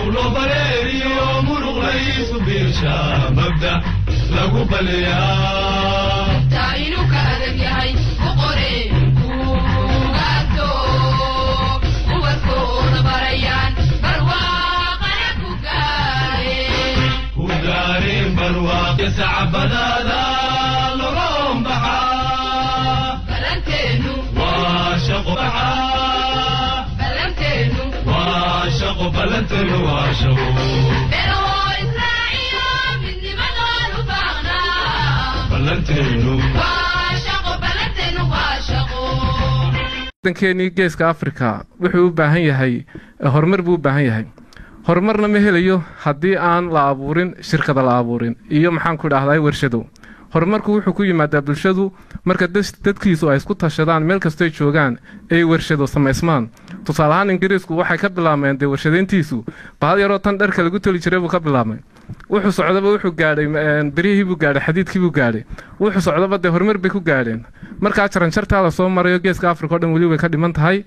hawlo bareeriyo muruq laysu biirshaa mabda lagu baliyaa taayinu ka adag yahay u qore kuugaato ubadkooda barayaan barwaaqana ku gaareen barwaaqya sacabadaada loloon baxaa balanteenu waa shaqo baxaa balanteenu waa shaqo balanteenu waa shaqo waddankeennii geeska Afrika wuxuu u baahan yahay horumar buu u baahan yahay horumarna ma helayo haddii aan la abuurin shirkada la abuurin iyo maxaan ku idhaahdaa warshado horumarku wuxuu ku yimaadaa bulshadu marka dadkiisu ay isku tashadaan meel kastoo joogaan ay warshado samaysmaan tusaale ahaan Ingiriisku waxay ka bilaabeen warshadeyntiisu bahal yaroo tan dharka lagu toli jiray buu ka bilaabay wuxuu socdaba wuxuu gaadhay birihii buu gaadhay xadiidkii buu gaadhay wuxuu socdaba horumar bay ku gaadheen marka jaranjarta la soo marayo geeska Afrika oo dhan wali way ka dhiman tahay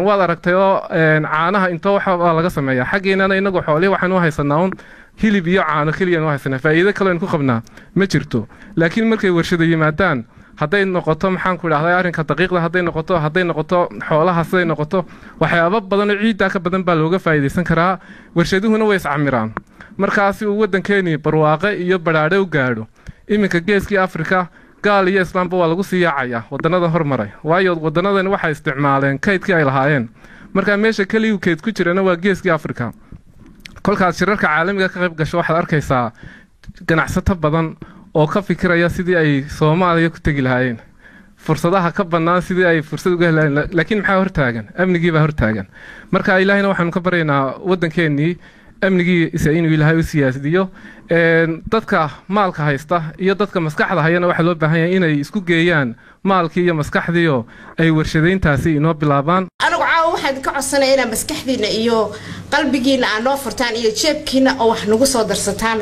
waad aragtay oo caanaha inta waxa laga sameeyaa xageennana inagu xoolaha waxaan u haysanaa hilib iyo caano kaliya oo haysanaa faa'iido kale oo ku qabnaa ma jirto laakiin markay warshado yimaadaan hadday noqoto maxaan ku idhaahdaa arrinka daqiiqda hadday noqoto xoolaha siday noqoto waxyaabo badan oo ciidda ka badan baa looga faa'iideysan karaa warshaduhuna way iscamiraan markaasi uu waddankeeni barwaaqe iyo badhaadhe u gaadho iminka geeskii Afrika gaal iyo islaamba waa lagu siyaacaya wadannada hormaray waayo wadannadani waxay isticmaaleen kaydkii ay lahaayeen marka meesha kaliya kayd ku jirana waa geeskii Afrika kolkaas shirarka caalamiga ka qayb gasho waxaad arkaysaa ganacsato badan oo ka fikiraya sidii ay Soomaaliya ku tagi lahaayeen fursadaha ka bannaan sidii ay fursad uga helaan laakiin maxaa hortaagan amnigii baa hortaagan marka ilaahayna waxaanu ka baryaynaa waddankeennii amnigii inuu ilaahay u siyaasadiyo dadka maalka haysta iyo dadka maskaxda hayana waxa loo baahan yahay inay isku geeyaan maalkii iyo maskaxdiyo ay warshadeyntaasi inoo bilaabaan anigu caawa waxaan ka codsanayaa inaan maskaxdiina iyo qalbigiina aan noo furtaan iyo jeebkiina oo wax nagu soo darsataan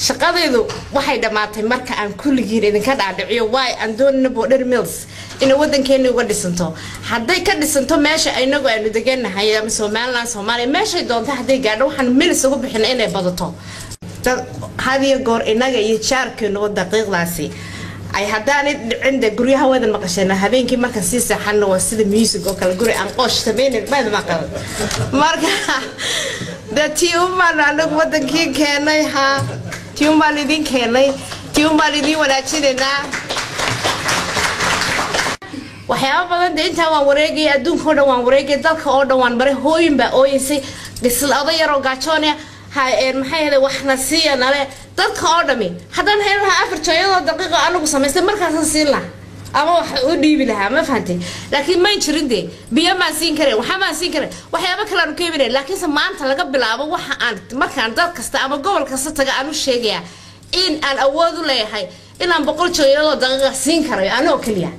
shaqadeedu waxay dhamaatay marka aan kulligiin idinka dhaadhiciyo way aan doonno border mills in waddankeena uga dhisanto hadday ka dhisanto meesha aynagu aanu deganahay ama Soomaaliya meesha doonta hadday gaadho waxaan milis ugu bixinaa inay badato hadiyo goor inaga iyo jaarkeenu daqiiqdaasi ay hadaan cinda guryaha wada maqashana habeenkii marka si saxan waa sida music oo kala guri aan qoosh tabeeyay baad maqal marka dadtiiman anagu wadankii keenay ha tiumbal idin keenay tiumbal idin wanaajinayna waxyaabo badan inta waan wareegay adduunka oo dhan waan wareegay dalka oo dhan waan maray hooyin baa ooyisay dhislada yar oo gaajoonaya maxay heday waxna siiyana dadka oo dhami hadan heelaha afar jayado daqiiqo anagu sameystay markaas siin la ama wax u dhiibi lahaa ma fahantay laakiin ma jirinde biyo ma siin kareen waxa ma siin kareen waxyaabo kale aanu keebinay laakiin maanta laga bilaabo waxa aan markaan dad kasta ama gobol kasta taga aanu sheegaya in aan awood u leeyahay inaan 100 jayado daqiiqo siin karayo anoo kaliya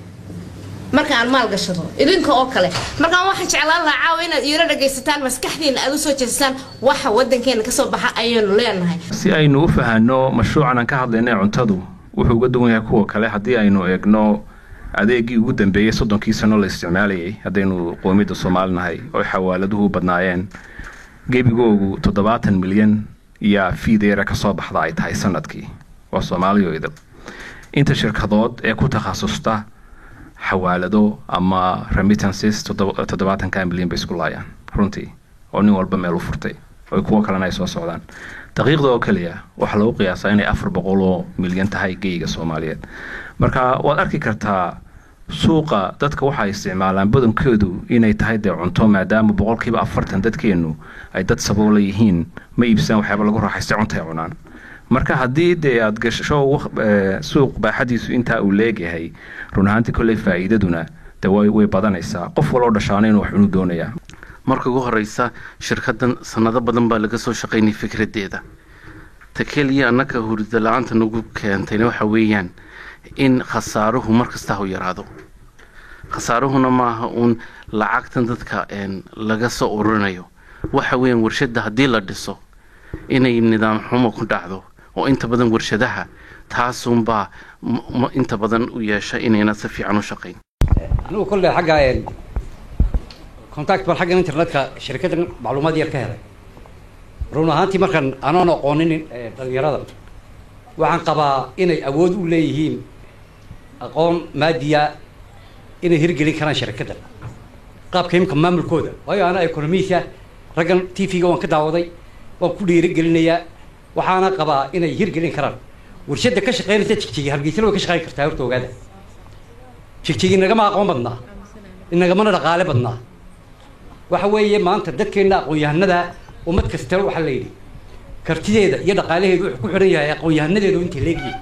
markaan maal gashado idinka oo kale markaan waxaan jeclaan lahaa caawa inaad iira dhageysataan maskaxdiina aad u soo jeestaan waxa waddankeena ka soo baxa ayaynu leenahay si aynu u fahanno mashruucan aan ka hadlaynay cuntadu wuxuu uga duwan yahay kuwa kale haddii aynu eegno adeegii ugu dambeeyay 30 sano la isticmaalayay haddaynu qoomiyadda Soomaalinahay oo xawaaladuhu badnaayeen geebigoogu 70 milyan iyo fiideera ka soo baxda ay tahay sanadkii waa Soomaaliyeed inta shirkadood ee ku takhasusta xawaalado ama remittances 70 milyan bay isku laayaan runtii oo nin walba meel u furtay oo kuwa kalena ay soo socdaan daqiiqda oo kaliya waxa lagu qiyaasaa inay 400 milyan tahay geeyga Soomaaliyeed marka waad arki kartaa suuqa dadka waxa ay isticmaalaan badankoodu inay tahay cunto maadaama 40% dadkeenu ay dad sabool yihiin ma iibsan waxyaabo lagu raaxaysto cunto ay cunaan marka haddii aad gasho suuq baaxadiisu inta uu leeyahay run ahaantii kulay faa'iidaduna way badanaysaa qof walba dhashaanay inuu wax uu doonayaa marka ugu horeysa shirkadan sanado badan baa laga soo shaqeynay fikradeeda takeliya annaka hurda la'aanta nagu keentay waxa weeyaan in khasaaruhu markasta uu yaraado khasaaruhuna maaha lacagtan dadka laga soo ururinayo waxa weeyaan warshada hadii la dhiso inay nidaam xumo ku dhacdo oo inta badan warshadaha taasumba inta badan u yeesha inayna si fiican u shaqeyn anigu kullee xagga contact bal xagga internetka shirkaddan macluumaad yar ka helay run ahaantii markaan anoon aqoonin dhalinyarada waxaan qabaa inay awood u leeyihiin aqoon maadiya inay hirgelin karaan shirkaddan qaabka imka maamulkooda waayo ana economista raggan tv-ga waan ka daawaday waan ku dhiirigelinayaa waxaana qabaa inay hirgelin karaan warshadda ka shaqeynaysa jigjigi hargeysana way ka shaqeyn kartaa horta ogaada jigjigi inagama aqoon badnaa inagamana dhaqaale badnaa waxa weeye maanta dadkeenna aqoon-yahanada ummad kasta waxaa la yidhi kartideeda iyo dhaqaalaheedu wuxuu ku xidhan yahay aqoon-yahanadeedu intay leegyihin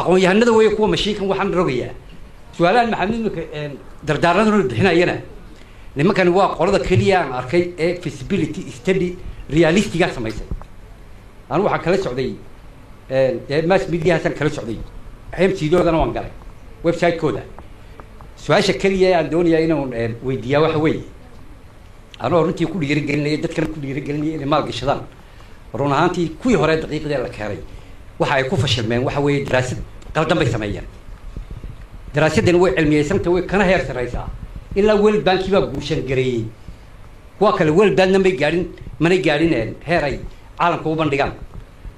aqoon-yahanada weeye kuwa mashiinkan waxaan rogayaa su-aalahan maxamed imika dardaaranaduna bixinayana nimankani waa qolada keliya aan arkay ee feasibility study realistigaa samaysay anu waxaan kala socday mass mediahaasaan kala socday mcdoodana waan galay website-kooda su-aasha keliya aan doonayaa inaan weydiiyaa waxa weeye anoo runtii ku dhiirigelinaya dadkana ku dhiirigelinaya inay maal gashadaan run ahaantii kuwii hore daqiiqdii la keenay waxa ay ku fashilmeen waxa weeye daraasad qaldan bay sameeyeen daraasadani way cilmiyeysanta way kana heer saraysaa ilaa world banki baa guushan gareeyey kuwa kale world bankna manay gaadhin heer ay caalamka u bandhigaan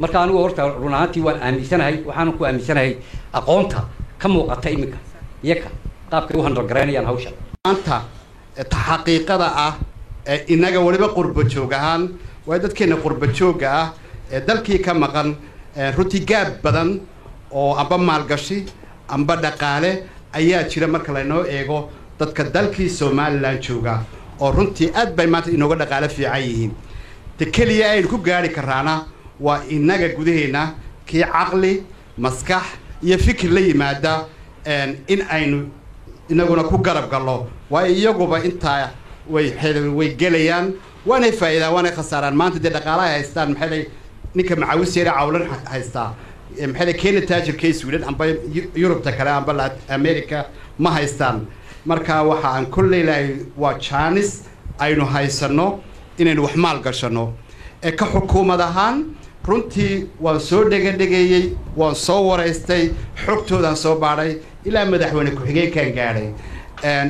marka anigu horta run ahaantii waan aaminsanahay waxaanan ku aaminsanahay aqoonta ka muuqata iminka iyaka qaabkay u handalgaraynayaan hawsha maanta xaqiiqada ah inaga waliba qurba joog ahaan waa dadkeena qurba jooga ah ee dalkii ka maqan runtii gaab badan oo amba maalgashi amba dhaqaale ayaa jira marka laynoo eego dadka dalkii Somaliland jooga oo runtii aad bay maanta inooga dhaqaale fiican yihiin ta kaliya aynu ku gaari karaana waa inaga gudaheena kii caqli maskax iyo fikir la yimaada in aynu inaguna ku garab gallo waa iyaguba intaa way gelayaan waana faa'iido waana khasaaraan maanta de dhaqaalaha haystaan maxay ninka macawiseera cawlan haystaa maxay Kenya taajirkay Sweden amba Europe ta kale amba America ma haystaan marka waxa aan kulleeyahay waa chance aynu haysano inaynu wax maal gashano ka xukuumad ahaan runtii waan soo dhagayay waan soo wareystay xogtoodan soo baaray ilaa madaxweyne ku xigeenkan gaaray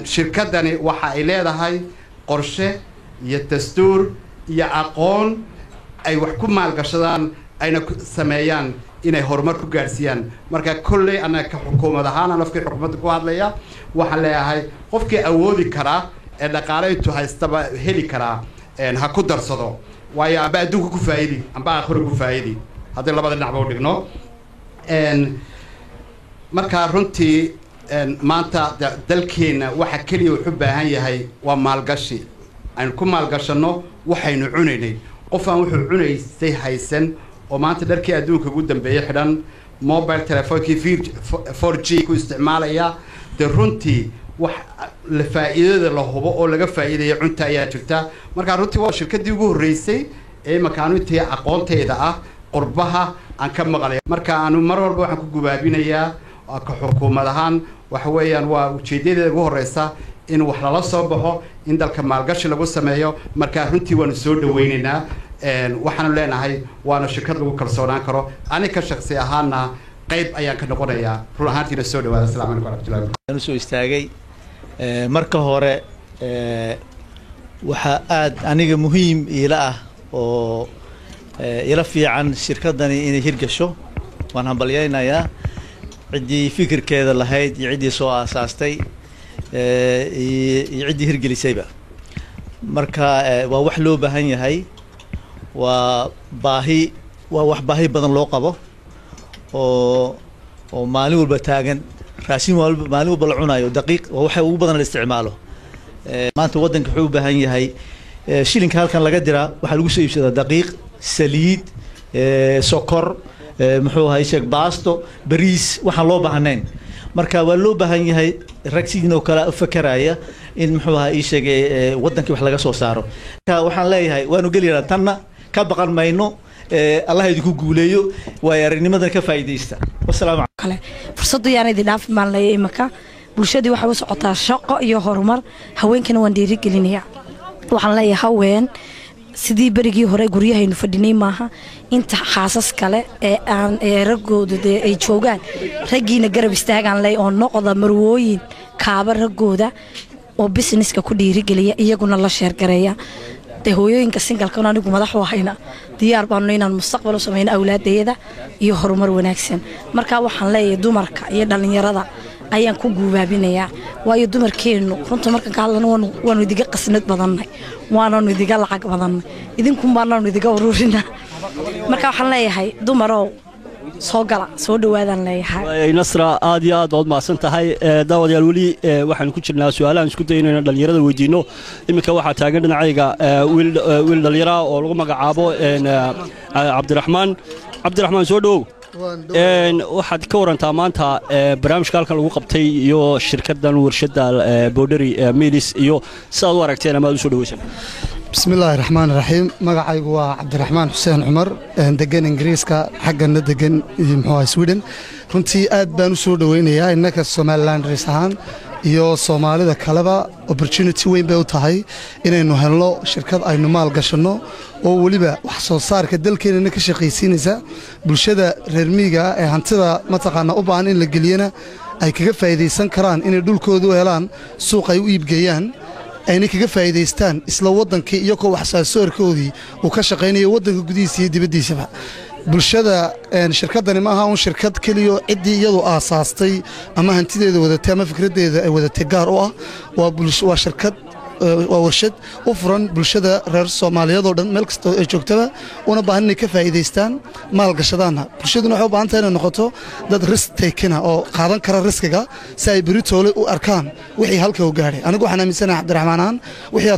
shirkadani waxa ay leedahay qorshe iyo dastuur iyo aqoon ay wax ku maal gashadaan ayna sameeyaan inay horumar ku gaarsiiyaan marka kulley ana ka xukuumad ahaan afkii xukuumadda ku hadlaya waxa leeyahay qofkii awoodi kara ee dhaqaale intuu haystaba heli kara ha ku darsado waayo aba adduunka ku faa'iidi amba aakhiro ku faa'iidi haddii labada dhinacba u dhigno marka runtii maanta dalkeena waxa kaliya wuxuu baahan yahay waa maalgashi aynu ku maalgashano waxaynu cunaynay qofaan wuxuu cunaysay haysan oo maanta dharkii adduunka ugu dambeeyay xidhan mobile telephone-kii 4G ku isticmaalaya de runtii wax la faa'iidada la hubo oo laga faa'iideeyo cunta ayaa jirta marka runtii waa shirkadii ugu horeysay ee makaanintii aqoonteeda ah qurbaha aan ka maqlay marka aanu mar walba waxaan ku gubaabinayaa ka xukuumad ahaan waxa weeyaan waa ujeedadeeda ugu horeysa in wax lala soo baxo in dalka maalgashi lagu sameeyo marka runtii waanu soo dhaweynaynaa waxaanu leenahay waana shirkad lagu kalsoonaan karo aniga shakhsi ahaana qayb ayaan ka noqonayaa run ahaantiina soo dhawaada assalaamu calaykum warahmatullahi soo istaagay marka hore waxa aad aniga muhiim ila ah oo ila fiican shirkadani inay hirgasho waan hambalyaynayaa ciddii fikirkeeda lahayd iyo ciddii soo aasaastay iyo ciddii hirgelisayba marka waa wax loo baahan yahay waa wax baahi badan loo qabo oo maalin walba taagan raashin maalin walba la cunayo daqiiq waa waxa ugu badan la isticmaalo maanta waddanka wuxuu u baahan yahay shilinka halkan laga diraa waxaa lagu soo iibsadaa daqiiq saliid sokor muxuu ahay sheeg baasto bariis waxaan loo baahnayn marka waa loo baahan yahay rag sidoo kale u fakaraya in muxuu ahaa ii sheegay waddankii wax laga soo saaro waxaan leeyahay waanu geliynaa tanna ka baqan mayno allah idinku guuleeyo waay aragnimadan ka faa'iidaysta wassalaamu calaykum fursadda yaan idin dhaaf maalnay imaka bulshadii waxa u socotaa shaqo iyo horumar haweenkana waan dhiirigelinayaa waxaan leeyahay haween sidii berigii hore guryahaynu fadhinay maaha inta xaasas kale ee aan raggooda ay joogaan raggiina garab istaagaan leh oo noqda marwooyin kaaba raggooda oo businesska ku dhiirigeliya iyaguna la sheer gareeya dee hooyooyinka singalkan anigu madax u hayna diyaar baanu inaan mustaqbal u samayno awlaadayada iyo horumar wanaagsan markaa waxaan leeyahay dumarka iyo dhallinyarada ayaan ku guubaabinayaa waayo dumarkeennu runta markaan ka hadlana waanu idiga qasnad badannay waananu idiga lacag badannay idinkun baanaanu idiga ururinaa markaa waxaan leeyahay dumarow soo gala soo dhawaadaan leeyahay nasra aad iyo aad baad mahadsan tahay daawadayaal weli waxaan ku jirnaa su'aalahan isku dayno inaan dhalinyarada weydiino iminka waxaa taagan dhinacayga wiil dhalinyara oo lagu magacaabo cabdiraxmaan soo dhowow waxaad ka warantaa maanta barnaamijka halkan lagu qabtay iyo shirkadan warshada Boundary Mills iyo sidaad u aragteen ama aad u soo dhaweysan بسم الله الرحمن الرحيم مقعي هو عبد الرحمن حسين عمر دقن إنجليزكا حقنا دقن محوا سويدن runtii aad baan u soo dhaweynayaa innaka Somaliland risahan iyo Soomaalida kaleba opportunity weyn bay u tahay inaynu helno shirkad aynu maal gashano oo waliba wax soo saarka dalkeena ka shaqaysiinaysa bulshada reer miyiga ee hantida mataqaana u baahan in la geliyana ay kaga faa'iideysan karaan inay dhulkooda u helaan suuq ay u iibgeeyaan ayna kaga faa'iideystaan isla wadankii iyo wax soo saarkoodii uu ka shaqeynayo wadanka gudihiisa iyo dibadiisaba bulshada shirkadani ma aha un shirkad kaliya cidii iyadu aasaastay ama hantideeda wadatay ama fikradeeda ay wadatay gaar u ah waa shirkad waa warshad u furan bulshada reer Soomaaliyeed oo dhan meel kasta ay joogtaba una baahan inay ka faa'iideystaan maal gashadaana bulshaduna waxay u baahan tahay inay noqoto dad risk taker oo qaadan kara riskiga si ay beritoole u arkaan wixii halka u gaaray anigu waxaan aaminsanahay Cabdiraxmaan wixii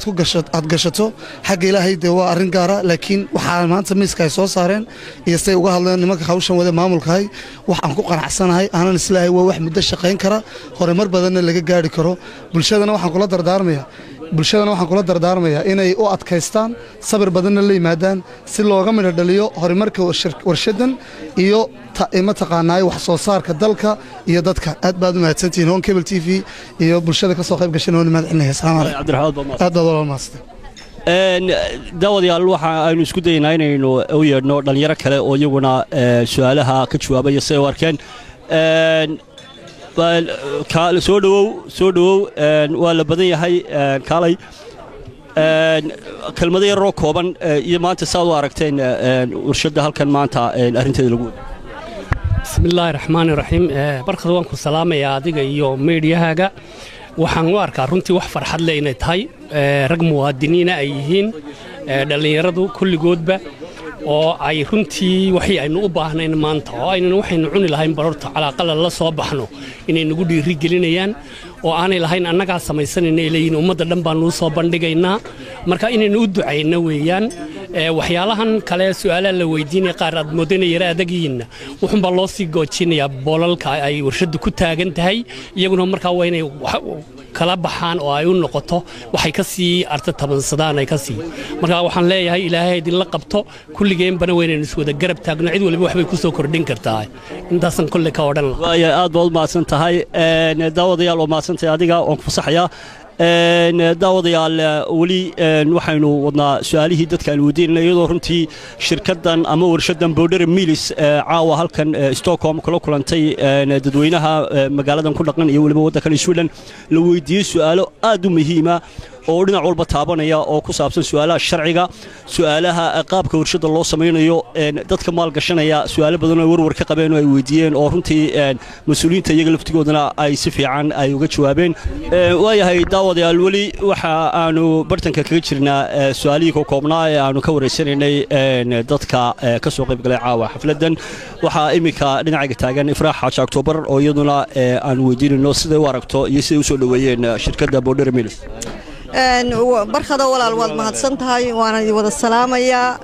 aad gashato xaq Ilaahay de waa arin gaar ah laakiin waxa maanta miiska ay soo saareen iyo say uga hadleen nimanka hawshan wada maamulkahay waxaan ku qanacsanahay aanan islaahay waa wax muddo shaqeyn kara horumar badanna laga gaari karo bulshadana waxaan kula dardaarmayaa inay u adkaystaan sabir badanna la yimaadaan si looga midho dhaliyo horumarka warshadan iyo mataqaanaa wax soo saarka dalka iyo dadka aad baad u mahadsantihiin Home Cable TV iyo bulshada ka soo qayb gashay oo nimaad cilmiga salaam aad baad walaal maastan daawadayaal waxa aynu isku daynaa inaynu u yeedhno dhalinyaro kale oo iyaguna su'aalaha ka jawaabaya si ay u arkeen soo dhawow waa la badan yahay kaalay kelmado yaroo kooban iyo maanta saad u aragteen warshada halkan maanta arrinteeda lagu wada bismillaahi raxmaani raxiim barkad waan ku salaamayaa adiga iyo meediyahaaga waxaan u arkaa runtii wax farxad leh inay tahay rag muwaadiniina ay yihiin dhallinyaradu kulligoodba oo ay runtii waxii aynu u baahnayn maanta oo aynan waxaynu cuni lahayn barorta calaaqala la soo baxno inay nagu dhiiri gelinayaan oo aanay lahayn annagaa samaysanayna leeyihiin ummadda dhan baanu u soo bandhigaynaa marka inaynu u ducayno weeyaan waxyaalahan kale su'aalaha la weydiinaya qaar aad moodana yara adagiinna wuxuunbaa loo sii goojinayaa boolalka ay warshaddu ku taagan tahay iyaguna markaa waa inay kala baxaan oo ay u noqoto waxay ka sii arta tabansadaan ay ka sii marka waxaan leeyahay ilaahay idinla qabto kulligeenbana weynaynu iswada garab taagno cid waliba waxbay ku soo kordhin kartaa intaasan kolle ka odhan lahaa aad baad u mahadsan tahay daawadayaal oo mahadsantahay adiga waan ku fasaxayaa daawadayaal weli waxaynu wadnaa su'aalihii dadka aan weydiinay iyadoo runtii shirkadan ama warshadan Boundary Mills caawa halkan Stockholm kula kulantay dadweynaha magaaladan ku dhaqan iyo waliba waddanka Sweden la weydiiyay su'aalo aad u muhiim ah oo dhinac walba taabanaya oo ku saabsan su'aalaha sharciga su'aalaha qaabka warshada loo sameeyo dadka maal gashanaya su'aalo badan oo warwar ka qabeen oo ay weydiiyeen oo runtii mas'uuliyiinta iyaga laftigoodana ay si fiican ay uga jawaabeen waayahay daawadayaal weli waxa aanu bartanka kaga jirnaa su'aalihii ka koobnaa ee aanu ka wareysanaynay dadka ka soo qayb galay caawa xafladan waxa imika dhinaciga taagan Ifraax Xaaji October oo iyaduna aan weydiinayno sida ay u aragto iyo sida ay u soo dhaweeyeen shirkadda Boundary Mills barkado walaal waad mahadsan tahay waana wada salaamayaa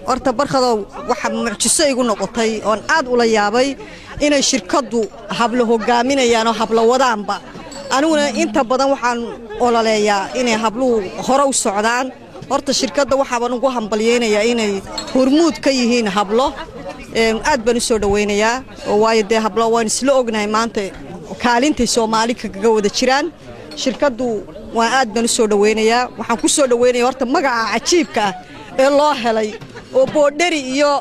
horta barkado waxa mucjiso igu noqotay oon aad ula yaabay inay shirkaddu hablo hogaaminayaan oo hablo wadaanba aniguna inta badan waxaan ololeeyaa inay habluhu hore u socdaan horta shirkadda waxaan ugu hambalyeeynaya inay hormuud ka yihiin hablo aad baan u soo dhaweynayaa waayo dee hablo waan isla ognahay maanta kaalintay Soomaali kaga wada jiraan shirkaddu waan aad baan u soo dhaweynayaa waxaan ku soo dhaweynayaa horta magaca cajiibka ah ee loo helay oo Boundary iyo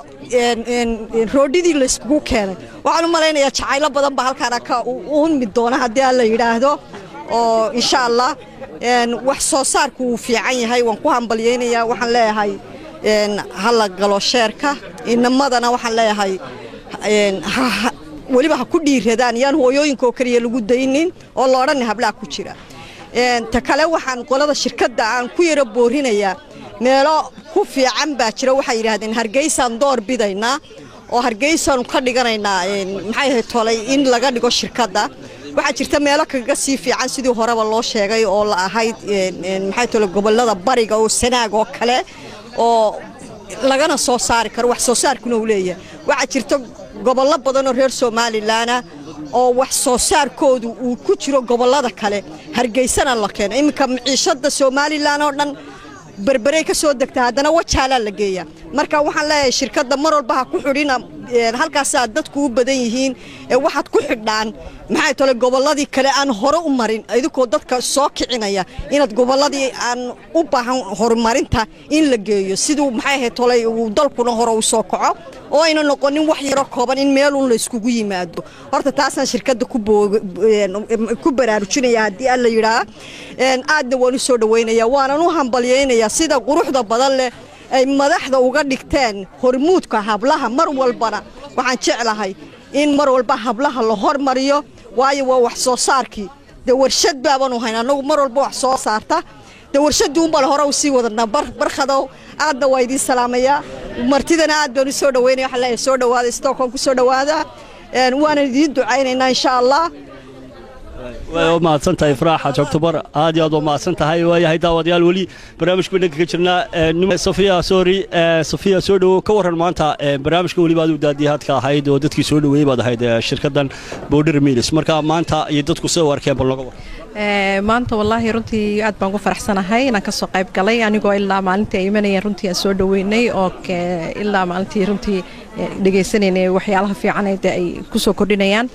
roodhidii la isku keenay waxaan u maleynayaa jacaylo badan ba halkaan ka u mid doona haddii aan la yiraahdo oo insha Allah wax soo saarku wuu fiican yahay waan ku hambalyeynayaa waxaan leeyahay hala galo sheerka inamadana waxaan leeyahay weliba ha ku dhiiradaan yaan hooyooyinka oo kaliya lagu daynin oo la odhan hablaha ku jira ta kale waxaan qolada shirkadda aan ku yara boorinayaa meelo ku fiican baa jira waxay yidhaahdeen hargeysaan door bidaynaa oo hargeysaanu ka dhiganaynaa maxay ahayd tolay in laga dhigo shirkadda waxaa jirta meelo kaga sii fiican sidii horeba loo sheegay oo la ahayd maxay tolay gobollada bariga oo sanaag oo kale oo lagana soo saari karo wax soo saarkuna uu leeyahay waxaa jirta gobollo badan oo reer Somaliland oo wax soo saarkoodu uu ku jiro gobollada kale hargeysana la keeno iminka maciishada Somaliland oo dhan بربري كسو دكتا هادنا وجهالا لغيا marka waxaan leeyahay shirkadda mar walba ku xidhina halkaas dadku u badan yihiin waxaad ku xidhaan maxay tole gobolladii kale aan hore u marin idinku dadka soo kicinaya inaad gobolladii aan u baahan horumarinta in la geeyo sidoo maxay ahayd tole dalkuna hore u soo kaco oo ayna noqonin wax yar kooban in meel uu la iskugu yimaado horta taasna shirkadda ku baraarujinaya hadii alla yiraahdo aad waan u soo dhaweynaya waana u hambalyeynaya sida quruxda badan leh ay madaxda uga dhigteen hormuudka hablaha mar walbana waxaan jeclahay in mar walba hablaha la hormariyo waayo waa wax soo saarkii de warshad baaban u hayn anagu mar walba wax soo saarta de warshadu un bal hore u sii wadana barkhadow aadna waa idin salaamaya martidana aad baan u soo dhaweynaya waxa la soo dhawaada Stockholm ku soo dhawaada waana idin ducaynaynaa insha Allah وما سنتها إفراح أكتوبر هذه أضو ما سنتها ويا هيدا وديال ولي برامج كنا كجرنا صوفيا سوري صوفيا سودو كورن مانتا برامج كولي بعدو دادي هاد كهيد ودتك سودو ويبعد هيدا شركة بودر ميلس مركا مانتا يدتك سوار كيم بالنقور maanta wallaahi runtii aad baan ugu faraxsanahay inaan ka soo qayb galay anigoo ilaa maalintii ay imanayeen runtii aan soo dhaweynay oo ilaa maalintii runtii dhageysanayay waxyaalaha fiican ee ay ku soo kordhinayaan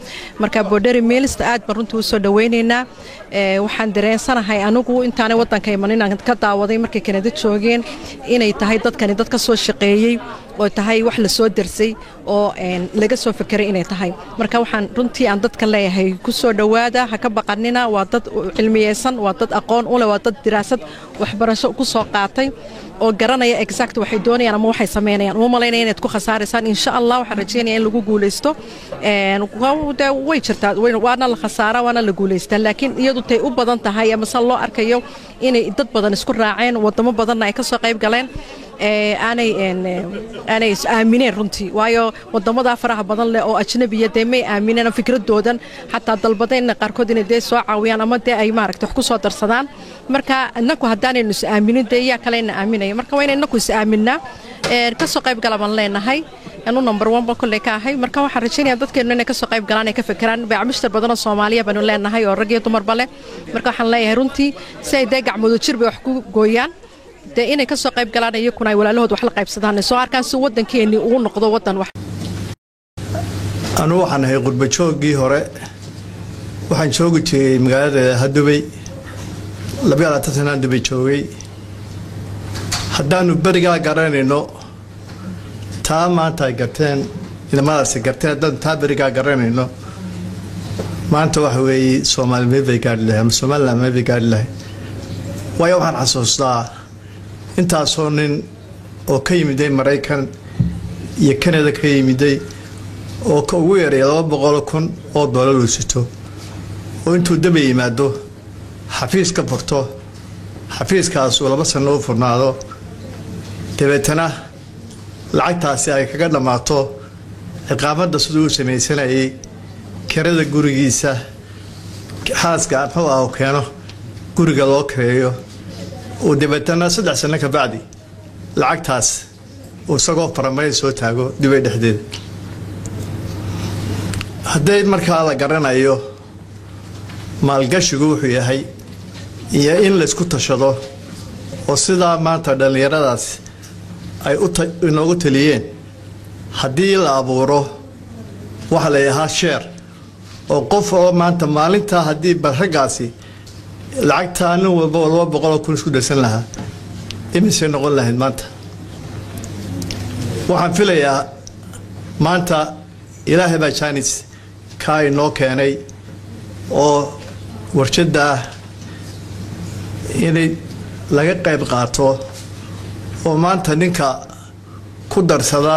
marka Border Mills aad baan runtii u soo dhaweynaynaa waxaan dareensanahay anigu intaan wadanka imanin aan ka daawaday markay Canada joogeen inay tahay dadkani dad ka soo shaqeeyay oo tahay wax la soo darsay oo laga soo fikiray inay tahay marka waxaan runtii aan dadka leeyahay ku soo dhawaada ha ka baqanina waa dad cilmiyeysan waa dad aqoon u leh waa dad diraasad waxbarasho ku soo qaatay oo garanaya exact waxay doonayaan ama waxay sameynayaan uma maleynayaan inaad ku khasaaraysan insha Allah waxaan rajeynayaa in lagu guuleysto way jirtaa waana la khasaara waana la guuleystaa laakiin iyadu tay u badan tahay ama san loo arkayo inay dad badan isku raaceen wadamo badanna ay ka soo qayb galeen aanay aamineen runtii waayo wadamada faraha badan leh oo ajnabiya deemay aamineen fikradoodan xataa dalbadeen qaarkood inay dee soo caawiyaan ama dee ay maaragtay wax ku soo darsadaan marka annagu haddaanaynu is aaminin dee yaa kalena aaminaya marka waa inaynu is aaminaa ka soo qayb galaban leenahay anu number 1 ba kulay ka ahay marka waxaan rajaynayaa dadkeenu inay ka soo qayb galaan ay ka fikiraan baamishtar badan oo Soomaaliya banu leenahay oo rag iyo dumar bale marka waxaan leeyahay runtii si ay dee gacmoodo jirba wax ku gooyaan de inay ka soo qayb galaan iyaguna ay walaalahood wax la qaybsadaan soo arkaan si wadankeeni uu noqdo wadan wax anu waxaan ahay qurba joogii hore waxaan joogi jiray magaalada Hadubay 22 sano Hadubay joogay haddaanu bariga garanayno taa maanta ay garteen ilmahaas garteen dad taa bariga garanayno maanta waxa weeye Soomaaliya bay gaadhay ama Soomaaliland bay gaadhay waayo waxaan xasuustaa intaasoo nin oo ka yimiday Mareykan iyo Canada ka yimiday oo ka ugu yaray $200,000 oo sito oo intuu daba yimaado xafiis ka furto xafiiskaas oo 2 sano u furnaado dabeetana lacagtaasi ay kaga dhamaato iqaamada sidoo uu sameeyay kirada gurigiisa xaaska wuxuu keeno guriga loo kareeyo oo dabeetana 3 sano ka bacdi lacagtaas oo isagoo faramay soo taago dibay dhexdeeda haddii markaa la garanayo maalgashigu wuxuu yahay iyo in la isku tashado oo sida maanta dhalinyaradaas ay inoogu taliyeen haddii la abuuro waxa la yahaa share oo qof oo maanta maalinta haddii barragaasi lacagta nin walba $200,000 isku darsan lahaa imise noqon lahayd maanta waxaan filayaa maanta ilaahay baa jaanis ka inoo keenay oo warshada inay laga qayb qaato oo maanta ninka ku darsada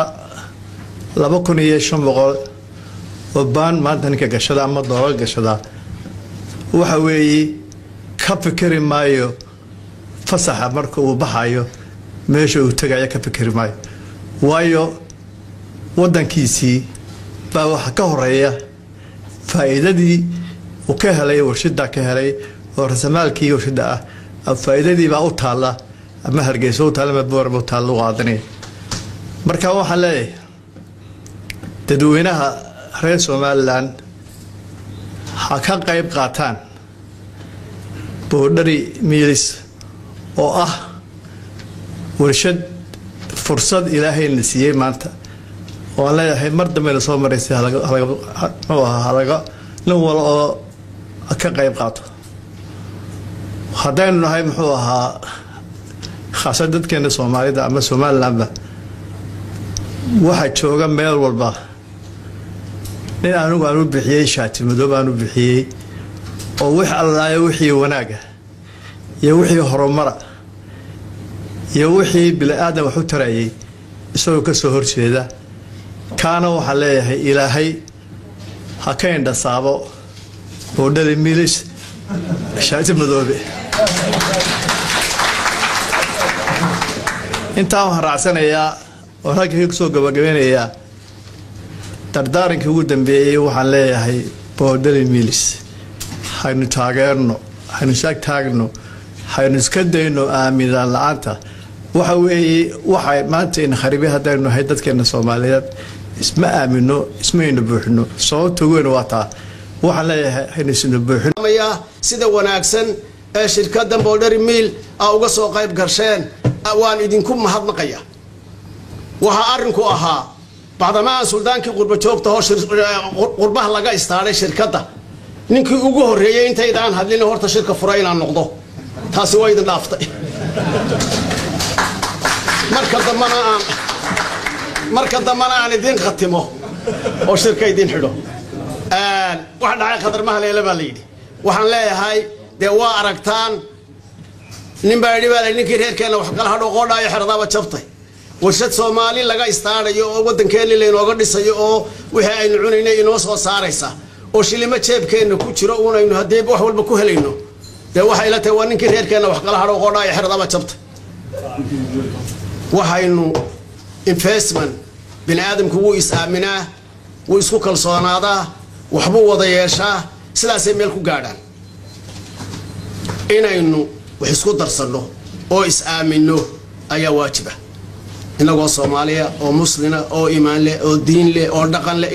2,500 oo baan maanta ninka gashada ama doolar gashada waxa weeye ka fikiri maayo fasaxa marka uu baxayo meesha uu tagayo ka fikiri maayo waayo wadankiisii baa waxa ka horeeya faa'iidadii uu ka helay warshada ka helay oo rasamaalkii warshada ah faa'iidadii baa u taala ama Hargeysa u taala ama Boorama u taala qaadanay marka waxa leeyahay dadweynaha reer Somaliland ha ka qayb qaataan Boundary Mills oo ah warshad fursad ilaahay na siiyay maanta oo leeyahay mar dambe la soo mareysay halaga nin wala oo ka qayb qaato haddaynu nahay muxuu ahaa khaasan dadkeena Soomaalida ama Somalilandba waxa jooga meel walba nin aanu bixiyay shaati madow aanu bixiyay oo wax Allah wixii wanaaga iyo wixii horumar iyo wixii bilaadan wax u tarayay isagoo ka soo horjeeda kaana waxa leeyahay ilaahay ha ka indhasaabo Boundary Mills shaati madow inta aan raacsanayaa oo ragga ku soo gabagabeynaya dardaaranka ugu dambeeyay waxaan leeyahay Boundary Mills haynu taageerno haynu taagno haynu iska dayno aaminaan la'aanta waxa weeye waxa maanta in kharibi hadaynu nahay dadkeena Soomaaliyeed isma aamino ismayna buuxino sababta weyn waa taa waxaan leeyahay haynu isna buuxino sida wanaagsan ee shirkadda Boundary Mill uga soo qayb gasheen waan idinku mahadnaqaya waxa arinku ahaa بعدما سلطانكي قرب joogta oo qurbaha laga istaaray shirkadda ninkii ugu horeeyay intaydaan hadlin horta shirka furay inaan noqdo taasi way idin dhaaftay marka damana aan idin khatimo oo shirka idin xidho waxa dhacay qadar ma haleela baa leeydi waxaan leeyahay de waa aragtaan nin baa dhibaalay ninkii reerkeena wax kala hadho qoodhaay xiradaaba jabtay warshad Soomaali laga istaarayo oo wadankeena leenooga dhisayo oo wixii aynu cunaynay inoo soo saaraysa oo shilima jeebkeena ku jiro oo aynu hadii wax walba ku helayno de waxa ila tahay waa ninkii reerkeena wax kala hadho qoodhaay xiradaaba jabtay waxaynu investment bini'aadamku wuu is-aaminaa wuu isku kalsoonaadaa waxbuu wada yeeshaa sidaasay meel ku gaadhaan inaynu wax isku darsanno oo is-aamino ayaa waajiba inagoo Soomaaliya oo muslina oo iimaan leh oo diin leh oo dhaqan leh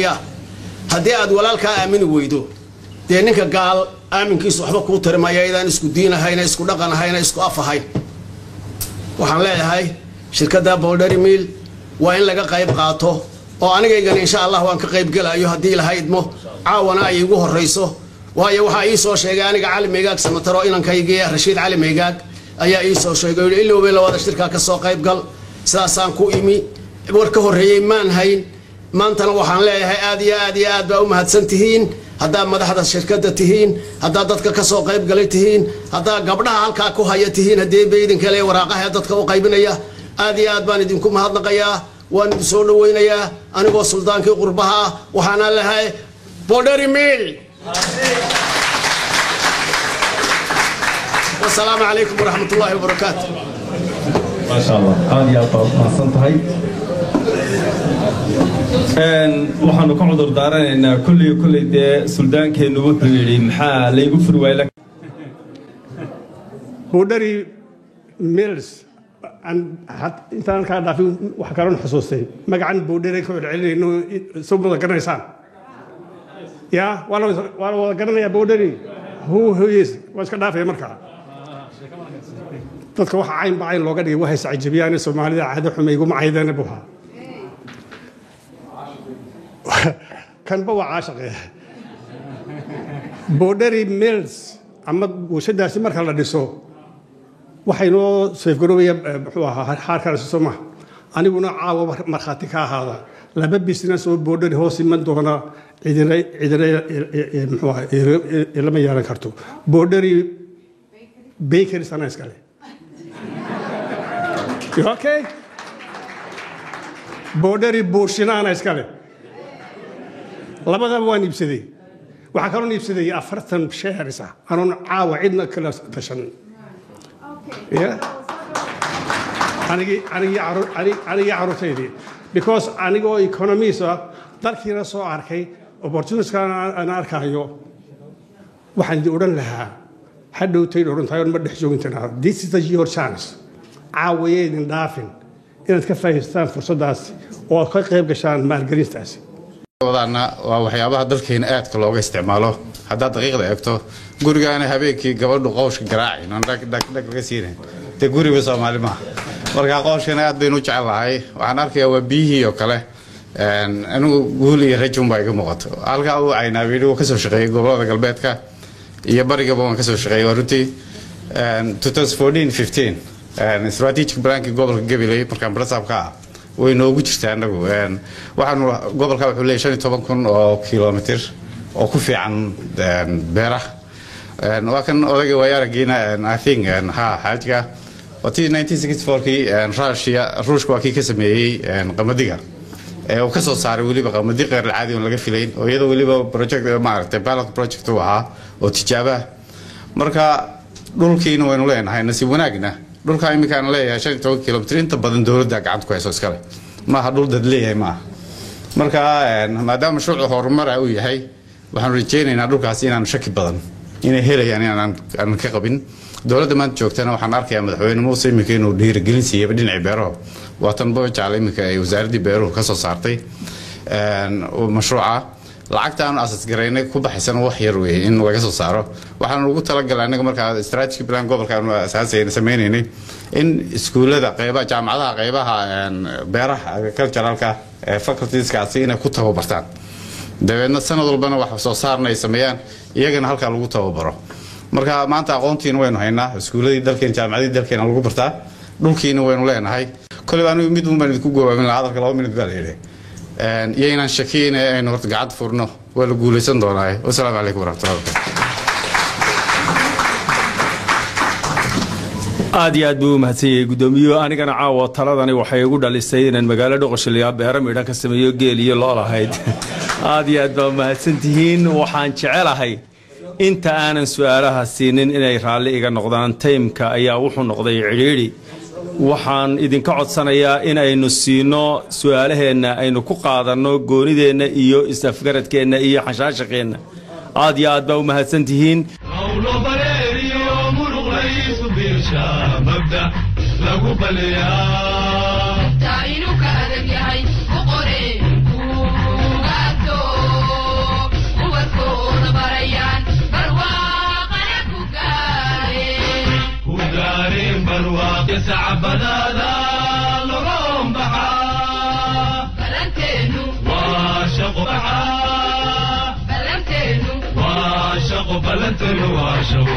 haddii aad walaalka aamini weydo dee ninka gaal aaminkiisu waxba ku tarmaya idaan isku diin ahayn isku dhaqan ahayn isku af ahayn waxaan leeyahay shirkadda Boundary Mill waa in laga qayb qaato oo anigaygana insha Allah waan ka qayb galayo haddii la haydmo caawana ay igu horeyso waayo waxa ii soo sheegay aniga Cali Meegaag Samataro inankayga Rashiid Cali Meegaag ayaa ii soo sheegay ilaa la wada shirka ka soo qayb gal sidaasaan ku imi warka horeeyay maan hayn maantana waxaan leeyahay aad iyo aad baa u mahadsantihiin hadda madaxda shirkadda tihiin hadda dadka ka soo qayb galay tihiin hadda gabdhaha halka ku haya tihiin hadii beedin kale waraaqaha dadka u qaybinaya aad iyo aad baan idinku mahadnaqayaa waan soo dhaweynayaa anigoo suldaankii qurbaha waxaan leeyahay Boundary Mill والسلام عليكم ورحمة الله وبركاته ما شاء الله هذه أطلع صنطهي waxaanu ka cudur daaranaynaa kulli dee suldaankeenu wuxuu yidhi maxaa laygu furwaylak Boundary Mills intaan ka dhaafin wax kale oo xusuustay magacan Boundary ku celcelinayno soo wada garanaysaan ya wala wada garanaya Boundary who is was ka dhaafay markaa dadka waxa cayn bacay looga dhigay waxay saacibiyaan Soomaalida caado xumay ugu macaydana buha kan ba waa shaqeey Boundary Mills ama warshadaasi marka la dhiso waxay noo safgarowaya muxuu ahaa xarka Soomaa aniguna caawa marxaati ka ahaada laba business oo Boundary hoos iman doona cidina muxuu ahaa ilama yeelan karto Boundary bakeries ana iskale okay boodhari buushina ana iskale labadaba waan iibsaday waxaa kaloo iibsaday 40 shares ah anoon caawa cidna kala tashan anigi carruurtaydii because anigoo economist ah dalkiina soo arkay opportunitieskana aan arkayo waxaan odhan lahaa hadhowtayd odhantahay ma dhex joogintana this is your chance caawaye idin dhaafin inaad ka faa'iidaystaan fursaddaas oo ka qayb gashaan maalgelintaasi wadaana waa waxyaabaha dalkeena aadka looga isticmaalo haddaad daqiiqda eegto gurigaana habeenkii gabadhu qowshka garaacin aan dhag laga siinayn dee guriga Soomaali maaha marka qowshkana aad baynu u jecelahay waxaan arkayaa waa biyihii oo kale anigu guul iyo rajun baa iga muuqato halkaa uu caynaabiidhi uu ka soo shaqeeyey gobollada galbeedka iyo barigaba waan ka soo shaqeeyey waa runtii 2014-15 strategic planki gobolka Gabiley markaan barasabka ah way noogu jirtaa anagu waxaanu gobolka wuxuu leeyahay 15,000 oo kilomitir oo ku fiican beeraha waa kan odayga waayaragiina I think xaajiga watii 1964kii ruushka waa kii ka sameeyey qamadiga oo ka soo saaray weliba qamadi qeyr caadi oo laga filayn oo iyadoo weliba project maaragtay pilot project uu ahaa oo tijaaba marka dhulkiina waynu leenahay nasiib wanaagna dhulka imika aan leeyahay 15 kilomitir inta badan dawladda gacanta ku hayso iskale maaha dhul dad leeyahay maaha marka maadaama mashruuc horumar uu yahay waxaan rajeynaynaa dhulkaas inaan shaki badan inay helayaan inaan ka qabin dawladda maanta joogtana waxaan arkayaa madaxweyne Muuse imika inuu dhiirigelin siiyay dhinaca beeraha waatan boo jecel imika ay wasaaradda beeruhu ka soo saartay mashruuca lacagtaan asas gareynay ku baxaysan wax yar weey in laga soo saaro waxaan ugu talagalay anaga marka strategic plan gobolka aanu asaasayna sameeynay in iskuulada qaybaha jaamacadaha qaybaha beeraha agriculturalka facultieskaasi inay ku tababartaan dabeedna sanad walbana wax soo saarnay sameeyaan iyagana halka lagu tababaro marka maanta aqoontiina waynu haynaa iskuuladii dalkeen jaamacadii dalkeen lagu bartaa dhulkiina waynu leenahay kulli baan mid un baan ku go'aamin la hadalka 2 minute baa leeyahay yaynan shakiin aynu horta gacad furno waa la guulaysan doonaa wassalaamu calaykum waraxmatullahi wabarakatuh aad iyo aad buu mahadsan yahay gudoomiye anigana caawa taladani waxay ugu dhalisay inaan magaalo Dhoqoshileeya beero midhan ka sameeyo geel iyo lool ahayd aad iyo aad baa mahadsan tihiin waxaan jecelahay inta aanan su'aalaha siinin inay raalli iga noqdaan taymka ayaa wuxuu noqday cidhiidhi waxaan idinka codsanayaa in aynu siino su'aalaheena aynu ku qaadanno goonideenna iyo isafgaradkeenna iyo xashaashaqeenna aad iyo aad baa u mahadsan tihiin يسعب بنانا لغم بحا بلنتينو واشق بحا بلنتينو واشق بلنتينو واشق